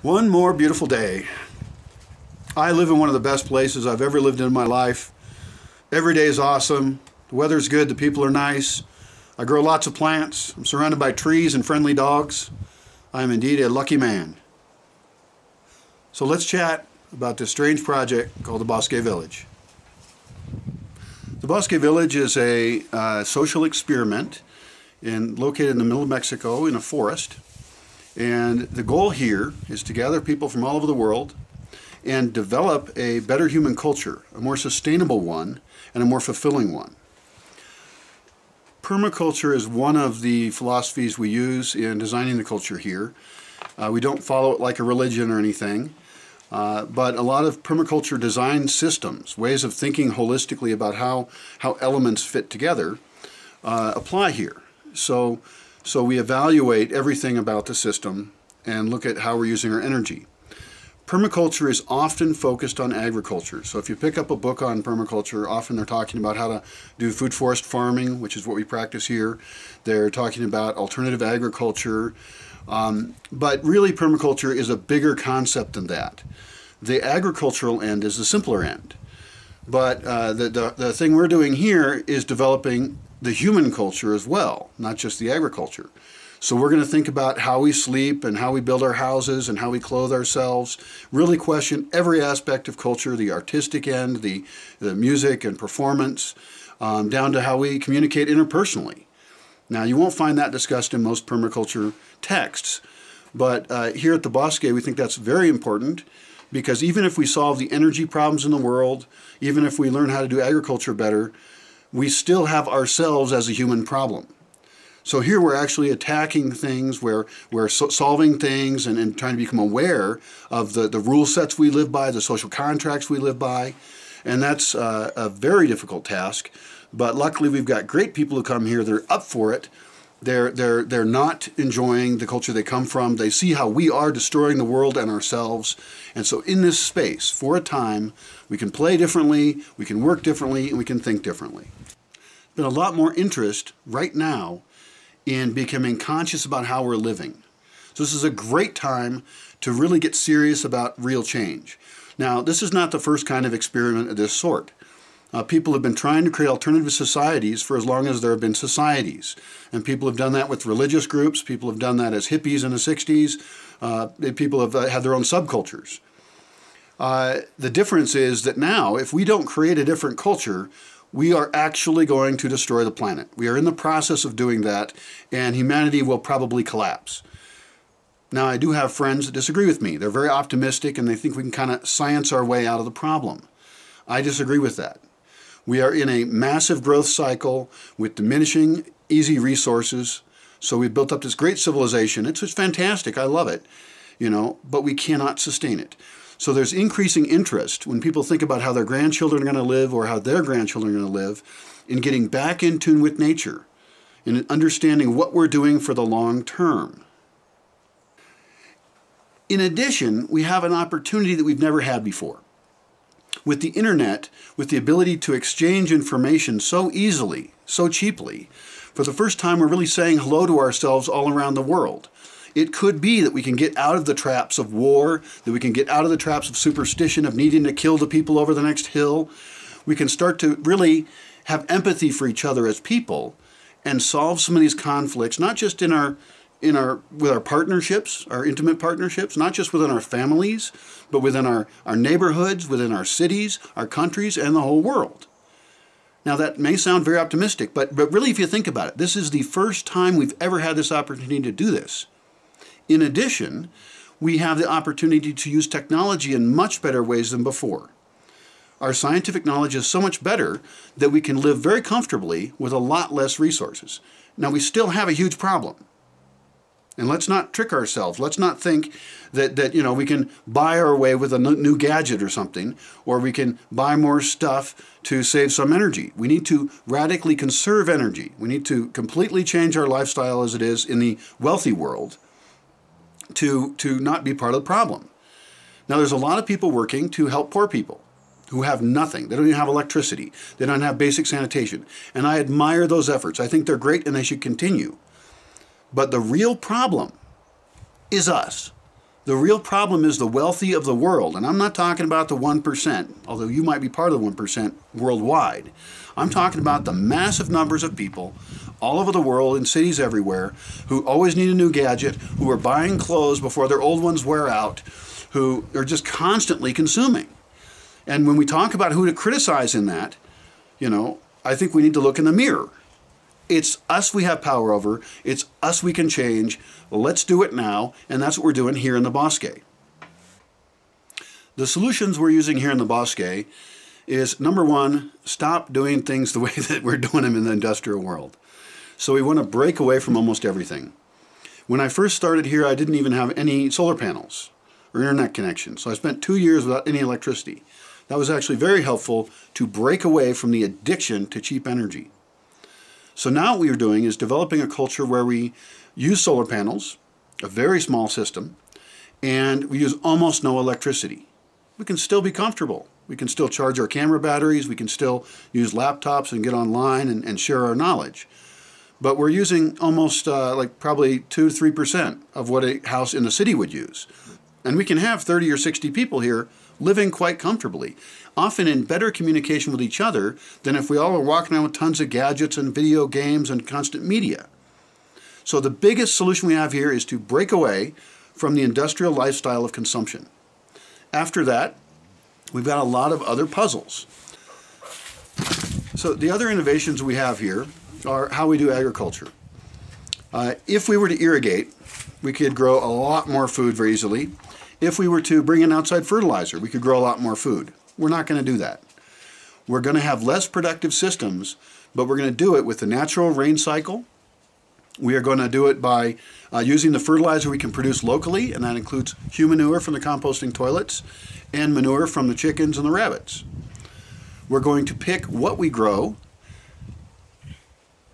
One more beautiful day. I live in one of the best places I've ever lived in my life. Every day is awesome. The weather's good. The people are nice. I grow lots of plants. I'm surrounded by trees and friendly dogs. I am indeed a lucky man. So let's chat about this strange project called the Bosque Village. The Bosque Village is a social experiment located in the middle of Mexico in a forest. And the goal here is to gather people from all over the world and develop a better human culture, a more sustainable one and a more fulfilling one. Permaculture is one of the philosophies we use in designing the culture here. We don't follow it like a religion or anything, but a lot of permaculture design systems, ways of thinking holistically about how elements fit together, apply here. So we evaluate everything about the system and look at how we're using our energy. Permaculture is often focused on agriculture. So if you pick up a book on permaculture, often they're talking about how to do food forest farming, which is what we practice here. They're talking about alternative agriculture. But really permaculture is a bigger concept than that. The agricultural end is the simpler end. But the thing we're doing here is developing the human culture as well, not just the agriculture. So we're going to think about how we sleep and how we build our houses and how we clothe ourselves, really question every aspect of culture, the artistic end, the music and performance, down to how we communicate interpersonally. Now, you won't find that discussed in most permaculture texts, but here at the Bosque, we think that's very important, because even if we solve the energy problems in the world, even if we learn how to do agriculture better, we still have ourselves as a human problem. So here we're actually attacking things, we're solving things and trying to become aware of the rule sets we live by, the social contracts we live by, and that's a very difficult task. But luckily we've got great people who come here, they're up for it. They're not enjoying the culture they come from. They see how we are destroying the world and ourselves. And so in this space, for a time, we can play differently, we can work differently, and we can think differently. There's been a lot more interest right now in becoming conscious about how we're living. So this is a great time to really get serious about real change. Now, this is not the first kind of experiment of this sort. People have been trying to create alternative societies for as long as there have been societies. And people have done that with religious groups. People have done that as hippies in the 60s. People have had their own subcultures. The difference is that now, if we don't create a different culture, we are actually going to destroy the planet. We are in the process of doing that, and humanity will probably collapse. Now, I do have friends that disagree with me. They're very optimistic, and they think we can kind of science our way out of the problem. I disagree with that. We are in a massive growth cycle with diminishing easy resources. So we built up this great civilization. It's just fantastic. I love it, but we cannot sustain it. So there's increasing interest when people think about how their grandchildren are going to live or how their grandchildren are going to live in getting back in tune with nature, in understanding what we're doing for the long term. In addition, we have an opportunity that we've never had before. With the internet, with the ability to exchange information so easily, so cheaply, for the first time we're really saying hello to ourselves all around the world. It could be that we can get out of the traps of war, that we can get out of the traps of superstition, of needing to kill the people over the next hill. We can start to really have empathy for each other as people and solve some of these conflicts, not just with our partnerships, our intimate partnerships, not just within our families, but within our neighborhoods, within our cities, our countries, and the whole world. Now that may sound very optimistic, but really if you think about it, this is the first time we've ever had this opportunity to do this. In addition, we have the opportunity to use technology in much better ways than before. Our scientific knowledge is so much better that we can live very comfortably with a lot less resources. Now we still have a huge problem. And let's not trick ourselves. Let's not think that we can buy our way with a new gadget or something, or we can buy more stuff to save some energy. We need to radically conserve energy. We need to completely change our lifestyle as it is in the wealthy world to not be part of the problem. Now, there's a lot of people working to help poor people who have nothing. They don't even have electricity. They don't have basic sanitation. And I admire those efforts. I think they're great and they should continue. But the real problem is us. The real problem is the wealthy of the world, and I'm not talking about the 1%, although you might be part of the 1% worldwide. I'm talking about the massive numbers of people all over the world in cities everywhere who always need a new gadget, who are buying clothes before their old ones wear out, who are just constantly consuming. And when we talk about who to criticize in that, I think we need to look in the mirror. It's us we have power over. It's us we can change. Let's do it now, and that's what we're doing here in the Bosque. The solutions we're using here in the Bosque is, number one, stop doing things the way that we're doing them in the industrial world. So we want to break away from almost everything. When I first started here, I didn't even have any solar panels or internet connection, so I spent 2 years without any electricity. That was actually very helpful to break away from the addiction to cheap energy. So now what we are doing is developing a culture where we use solar panels, a very small system, and we use almost no electricity. We can still be comfortable. We can still charge our camera batteries. We can still use laptops and get online and share our knowledge. But we're using almost probably 2 to 3% of what a house in the city would use. And we can have 30 or 60 people here living quite comfortably, often in better communication with each other than if we all were walking around with tons of gadgets and video games and constant media. So the biggest solution we have here is to break away from the industrial lifestyle of consumption. After that, we've got a lot of other puzzles. So the other innovations we have here are how we do agriculture. If we were to irrigate, we could grow a lot more food very easily. If we were to bring in outside fertilizer, we could grow a lot more food. We're not going to do that. We're going to have less productive systems, but we're going to do it with the natural rain cycle. We are going to do it by using the fertilizer we can produce locally, and that includes human manure from the composting toilets and manure from the chickens and the rabbits. We're going to pick what we grow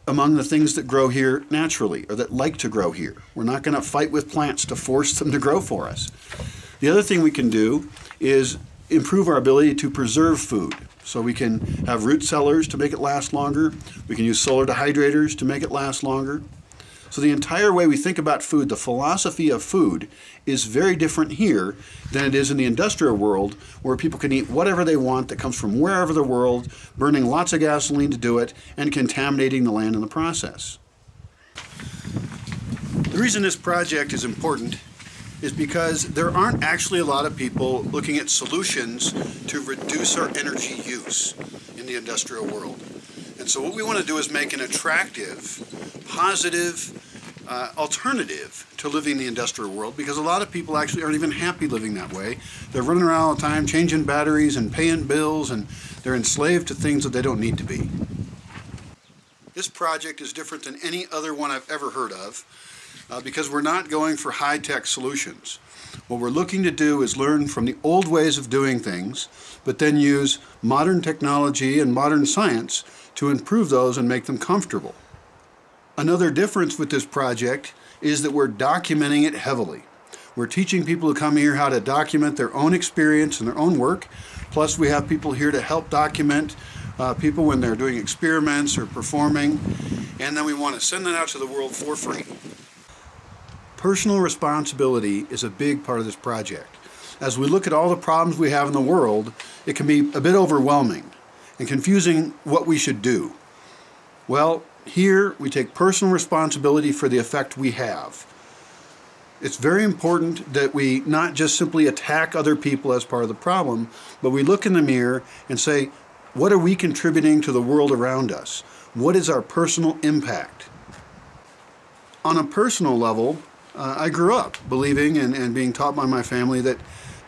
among the things that grow here naturally, or that like to grow here. We're not going to fight with plants to force them to grow for us. The other thing we can do is improve our ability to preserve food. So we can have root cellars to make it last longer. We can use solar dehydrators to make it last longer. So the entire way we think about food, the philosophy of food, is very different here than it is in the industrial world, where people can eat whatever they want that comes from wherever the world, burning lots of gasoline to do it, and contaminating the land in the process. The reason this project is important is because there aren't actually a lot of people looking at solutions to reduce our energy use in the industrial world. And so what we want to do is make an attractive, positive alternative to living in the industrial world, because a lot of people actually aren't even happy living that way. They're running around all the time changing batteries and paying bills, and they're enslaved to things that they don't need to be. This project is different than any other one I've ever heard of because we're not going for high-tech solutions. What we're looking to do is learn from the old ways of doing things, but then use modern technology and modern science to improve those and make them comfortable. Another difference with this project is that we're documenting it heavily. We're teaching people to come here how to document their own experience and their own work. Plus we have people here to help document people when they're doing experiments or performing. And then we want to send that out to the world for free. Personal responsibility is a big part of this project. As we look at all the problems we have in the world, it can be a bit overwhelming and confusing what we should do. Well, here we take personal responsibility for the effect we have. It's very important that we not just simply attack other people as part of the problem, but we look in the mirror and say, what are we contributing to the world around us? What is our personal impact? On a personal level, I grew up believing and being taught by my family that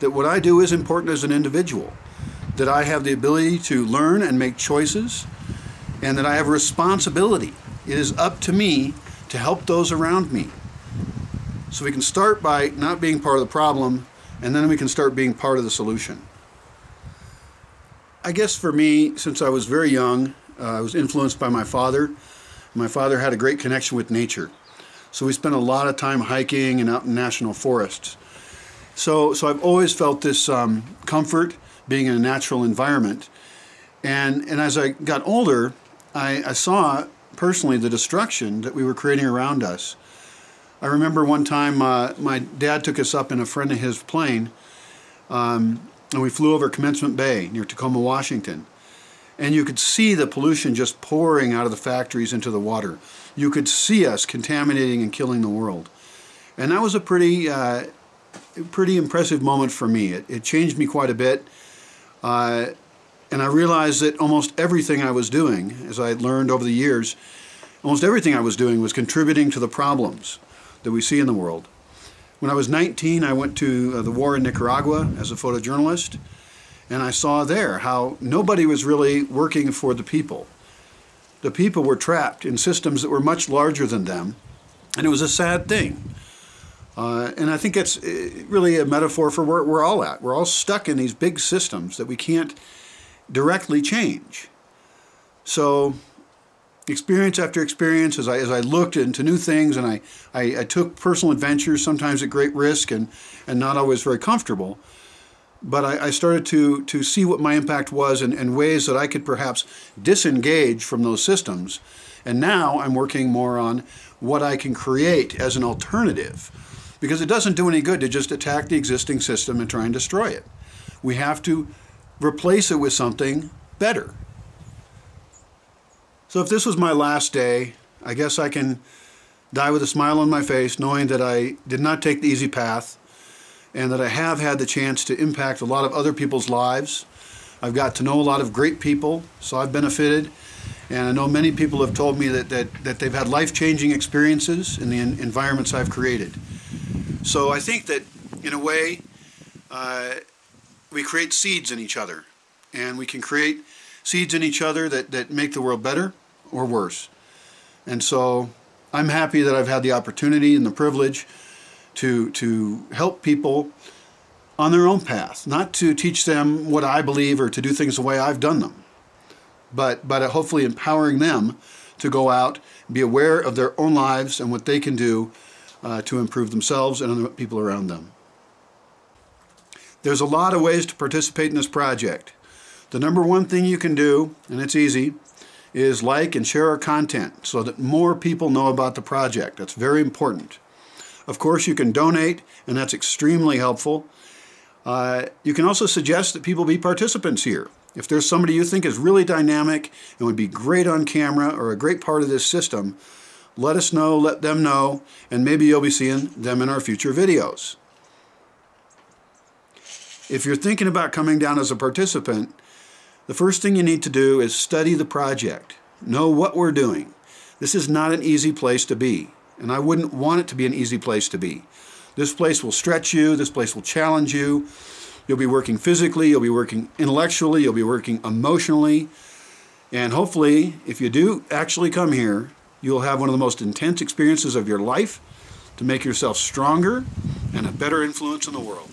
what I do is important as an individual, that I have the ability to learn and make choices, and that I have a responsibility. It is up to me to help those around me. So we can start by not being part of the problem, and then we can start being part of the solution. I guess for me, since I was very young, I was influenced by my father. My father had a great connection with nature. So we spent a lot of time hiking and out in national forests. So I've always felt this comfort being in a natural environment. And as I got older, I saw personally the destruction that we were creating around us. I remember one time my dad took us up in a friend of his plane, and we flew over Commencement Bay near Tacoma, Washington. And you could see the pollution just pouring out of the factories into the water. You could see us contaminating and killing the world. And that was a pretty impressive moment for me. It changed me quite a bit. And I realized that almost everything I was doing, as I learned over the years, almost everything I was doing was contributing to the problems that we see in the world. When I was 19, I went to the war in Nicaragua as a photojournalist, and I saw there how nobody was really working for the people. The people were trapped in systems that were much larger than them, and it was a sad thing. And I think it's really a metaphor for where we're all at. We're all stuck in these big systems that we can't directly change. So experience after experience, as I looked into new things, and I took personal adventures, sometimes at great risk and not always very comfortable, but I started to see what my impact was and ways that I could perhaps disengage from those systems. And now I'm working more on what I can create as an alternative, because it doesn't do any good to just attack the existing system and try and destroy it. We have to replace it with something better. So if this was my last day, I guess I can die with a smile on my face, knowing that I did not take the easy path, and that I have had the chance to impact a lot of other people's lives. I've got to know a lot of great people, so I've benefited. And I know many people have told me that they've had life-changing experiences in the environments I've created. So I think that, in a way, we create seeds in each other. And we can create seeds in each other that make the world better or worse. And so I'm happy that I've had the opportunity and the privilege to help people on their own path, not to teach them what I believe or to do things the way I've done them, but hopefully empowering them to go out, be aware of their own lives and what they can do to improve themselves and other people around them. There's a lot of ways to participate in this project. The number one thing you can do, and it's easy, is like and share our content so that more people know about the project. That's very important. Of course, you can donate, and that's extremely helpful. You can also suggest that people be participants here. If there's somebody you think is really dynamic and would be great on camera or a great part of this system, let us know, let them know, and maybe you'll be seeing them in our future videos. If you're thinking about coming down as a participant, the first thing you need to do is study the project. Know what we're doing. This is not an easy place to be. And I wouldn't want it to be an easy place to be. This place will stretch you. This place will challenge you. You'll be working physically. You'll be working intellectually. You'll be working emotionally. And hopefully, if you do actually come here, you'll have one of the most intense experiences of your life to make yourself stronger and a better influence in the world.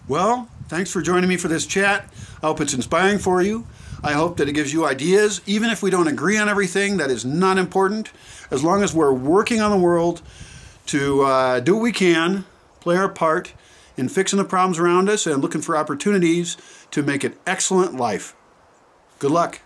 Well, thanks for joining me for this chat. I hope it's inspiring for you. I hope that it gives you ideas. Even if we don't agree on everything, that is not important. As long as we're working on the world to do what we can, play our part in fixing the problems around us and looking for opportunities to make an excellent life. Good luck.